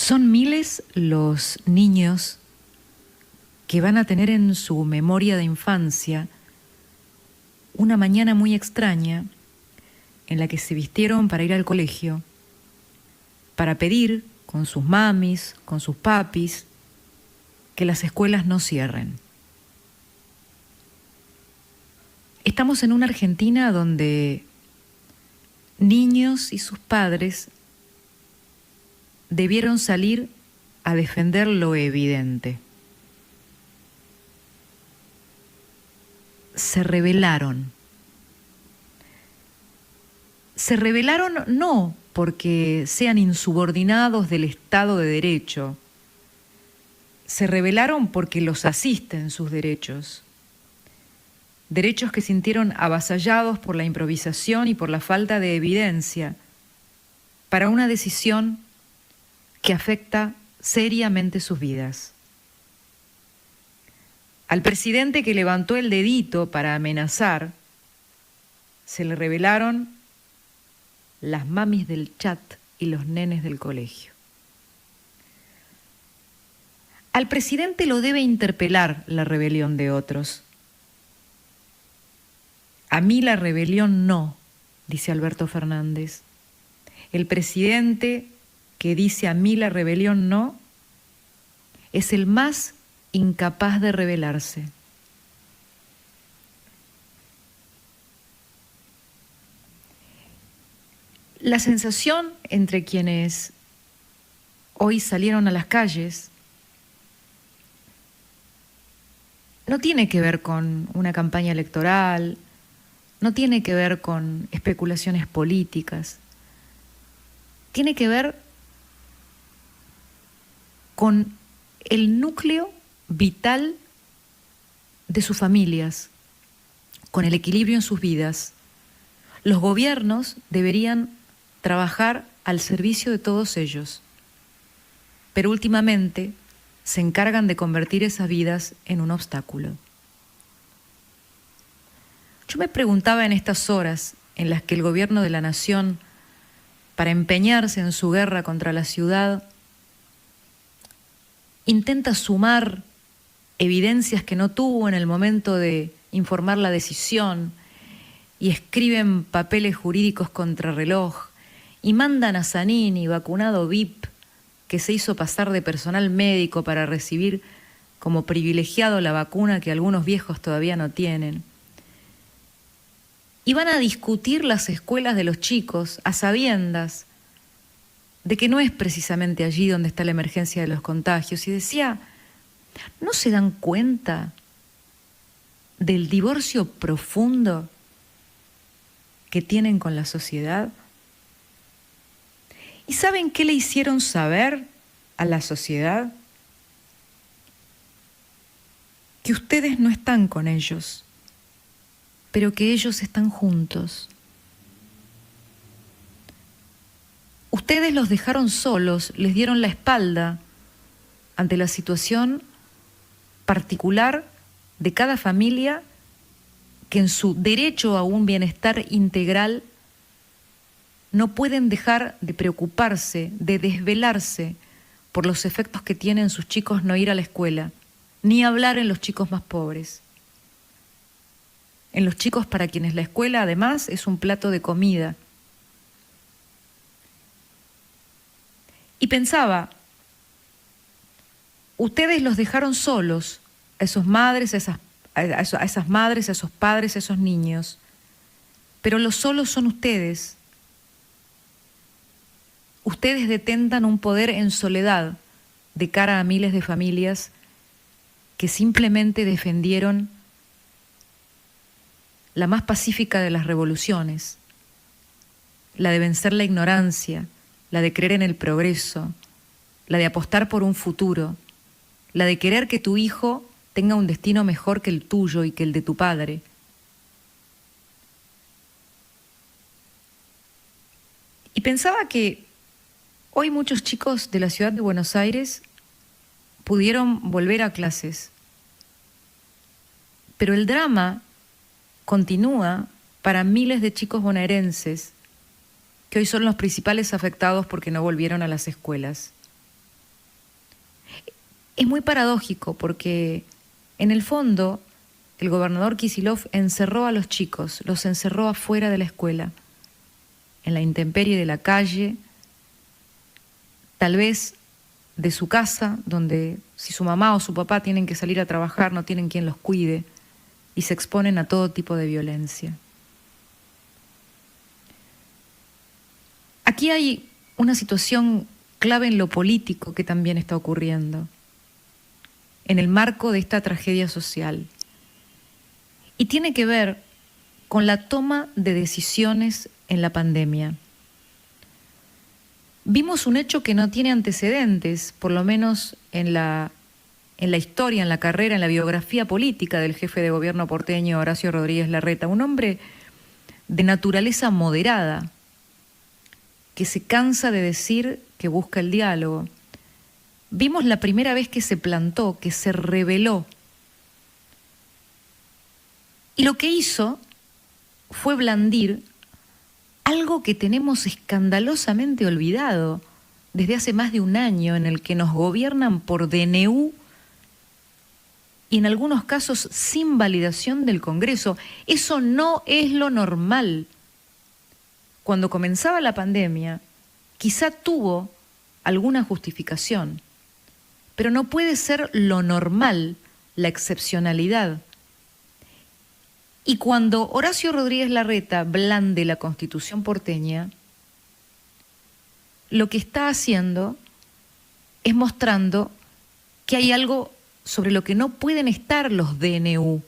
Son miles los niños que van a tener en su memoria de infancia una mañana muy extraña en la que se vistieron para ir al colegio, para pedir con sus mamis, con sus papis, que las escuelas no cierren. Estamos en una Argentina donde niños y sus padres debieron salir a defender lo evidente. Se rebelaron. Se rebelaron no porque sean insubordinados del Estado de Derecho. Se rebelaron porque los asisten sus derechos. Derechos que sintieron avasallados por la improvisación y por la falta de evidencia para una decisión que afecta seriamente sus vidas. Al presidente que levantó el dedito para amenazar, se le revelaron las mamis del chat y los nenes del colegio. Al presidente lo debe interpelar la rebelión de otros. A mí la rebelión no, dice Alberto Fernández. El presidente que dice a mí la rebelión no, es el más incapaz de rebelarse. La sensación entre quienes hoy salieron a las calles no tiene que ver con una campaña electoral, no tiene que ver con especulaciones políticas, tiene que ver con el núcleo vital de sus familias, con el equilibrio en sus vidas. Los gobiernos deberían trabajar al servicio de todos ellos, pero últimamente se encargan de convertir esas vidas en un obstáculo. Yo me preguntaba en estas horas en las que el gobierno de la nación, para empeñarse en su guerra contra la ciudad, intenta sumar evidencias que no tuvo en el momento de informar la decisión y escriben papeles jurídicos contrarreloj y mandan a Zanini, vacunado VIP, que se hizo pasar de personal médico para recibir como privilegiado la vacuna que algunos viejos todavía no tienen. Y van a discutir las escuelas de los chicos a sabiendas de que no es precisamente allí donde está la emergencia de los contagios. Y decía, ¿no se dan cuenta del divorcio profundo que tienen con la sociedad? ¿Y saben qué le hicieron saber a la sociedad? Que ustedes no están con ellos, pero que ellos están juntos. Ustedes los dejaron solos, les dieron la espalda ante la situación particular de cada familia que en su derecho a un bienestar integral no pueden dejar de preocuparse, de desvelarse por los efectos que tienen sus chicos no ir a la escuela, ni hablar en los chicos más pobres. En los chicos para quienes la escuela además es un plato de comida. Y pensaba, ustedes los dejaron solos, a esas madres, a esas madres, a esos padres, a esos niños, pero los solos son ustedes. Ustedes detentan un poder en soledad de cara a miles de familias que simplemente defendieron la más pacífica de las revoluciones, la de vencer la ignorancia, la de creer en el progreso, la de apostar por un futuro, la de querer que tu hijo tenga un destino mejor que el tuyo y que el de tu padre. Y pensaba que hoy muchos chicos de la ciudad de Buenos Aires pudieron volver a clases, pero el drama continúa para miles de chicos bonaerenses que hoy son los principales afectados porque no volvieron a las escuelas. Es muy paradójico porque en el fondo el gobernador Kicillof encerró a los chicos, los encerró afuera de la escuela, en la intemperie de la calle, tal vez de su casa, donde si su mamá o su papá tienen que salir a trabajar, no tienen quien los cuide y se exponen a todo tipo de violencia. Aquí hay una situación clave en lo político que también está ocurriendo, en el marco de esta tragedia social. Y tiene que ver con la toma de decisiones en la pandemia. Vimos un hecho que no tiene antecedentes, por lo menos en la historia, en la carrera, en la biografía política del jefe de gobierno porteño Horacio Rodríguez Larreta, un hombre de naturaleza moderada, que se cansa de decir que busca el diálogo. Vimos la primera vez que se plantó, que se rebeló. Y lo que hizo fue blandir algo que tenemos escandalosamente olvidado desde hace más de un año, en el que nos gobiernan por DNU y en algunos casos sin validación del Congreso. Eso no es lo normal. Cuando comenzaba la pandemia, quizá tuvo alguna justificación, pero no puede ser lo normal, la excepcionalidad. Y cuando Horacio Rodríguez Larreta blande la Constitución porteña, lo que está haciendo es mostrando que hay algo sobre lo que no pueden estar los DNU,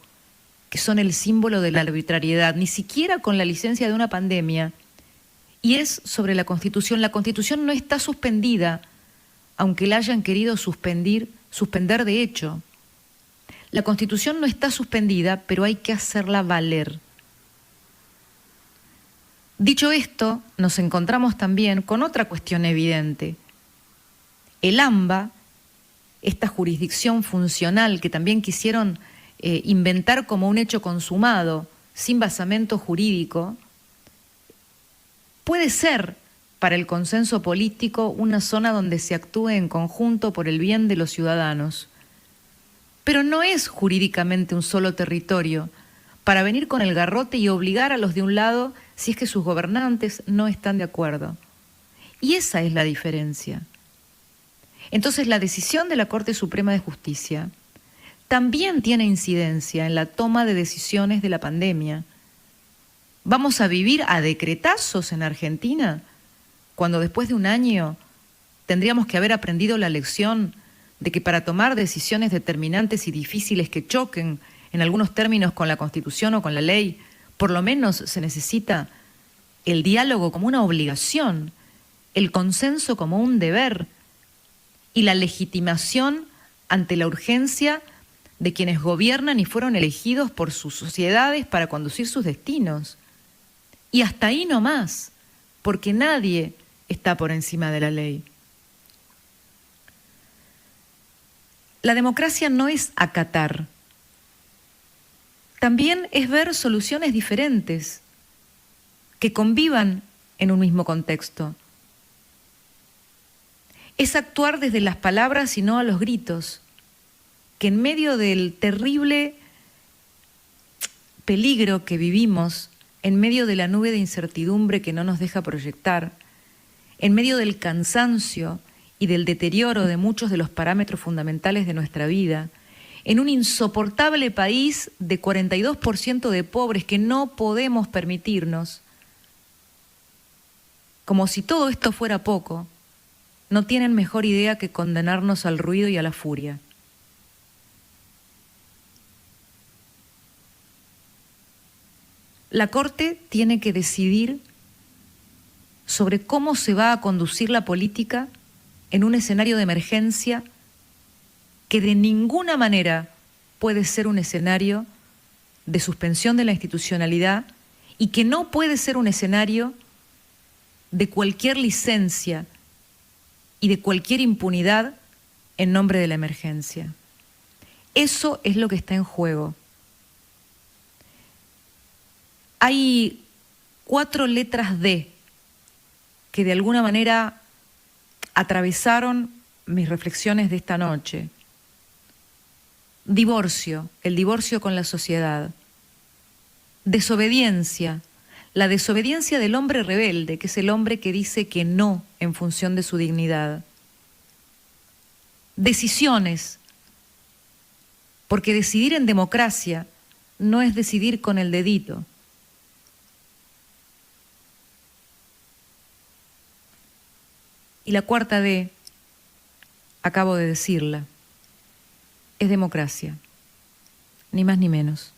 que son el símbolo de la arbitrariedad, ni siquiera con la licencia de una pandemia, y es sobre la Constitución. La Constitución no está suspendida, aunque la hayan querido suspender de hecho. La Constitución no está suspendida, pero hay que hacerla valer. Dicho esto, nos encontramos también con otra cuestión evidente. El AMBA, esta jurisdicción funcional que también quisieron inventar como un hecho consumado, sin basamento jurídico, puede ser para el consenso político una zona donde se actúe en conjunto por el bien de los ciudadanos. Pero no es jurídicamente un solo territorio para venir con el garrote y obligar a los de un lado si es que sus gobernantes no están de acuerdo. Y esa es la diferencia. Entonces, la decisión de la Corte Suprema de Justicia también tiene incidencia en la toma de decisiones de la pandemia. ¿Vamos a vivir a decretazos en Argentina, cuando después de un año tendríamos que haber aprendido la lección de que para tomar decisiones determinantes y difíciles que choquen en algunos términos con la Constitución o con la ley, por lo menos se necesita el diálogo como una obligación, el consenso como un deber y la legitimación ante la urgencia de quienes gobiernan y fueron elegidos por sus sociedades para conducir sus destinos? Y hasta ahí no más, porque nadie está por encima de la ley. La democracia no es acatar. También es ver soluciones diferentes que convivan en un mismo contexto. Es actuar desde las palabras y no a los gritos, que en medio del terrible peligro que vivimos, en medio de la nube de incertidumbre que no nos deja proyectar, en medio del cansancio y del deterioro de muchos de los parámetros fundamentales de nuestra vida, en un insoportable país de 42% de pobres que no podemos permitirnos, como si todo esto fuera poco, no tienen mejor idea que condenarnos al ruido y a la furia. La Corte tiene que decidir sobre cómo se va a conducir la política en un escenario de emergencia que de ninguna manera puede ser un escenario de suspensión de la institucionalidad y que no puede ser un escenario de cualquier licencia y de cualquier impunidad en nombre de la emergencia. Eso es lo que está en juego. Hay 4 letras D que de alguna manera atravesaron mis reflexiones de esta noche. Divorcio, el divorcio con la sociedad. Desobediencia, la desobediencia del hombre rebelde, que es el hombre que dice que no en función de su dignidad. Decisiones, porque decidir en democracia no es decidir con el dedito. Y la cuarta D, acabo de decirla, es democracia, ni más ni menos.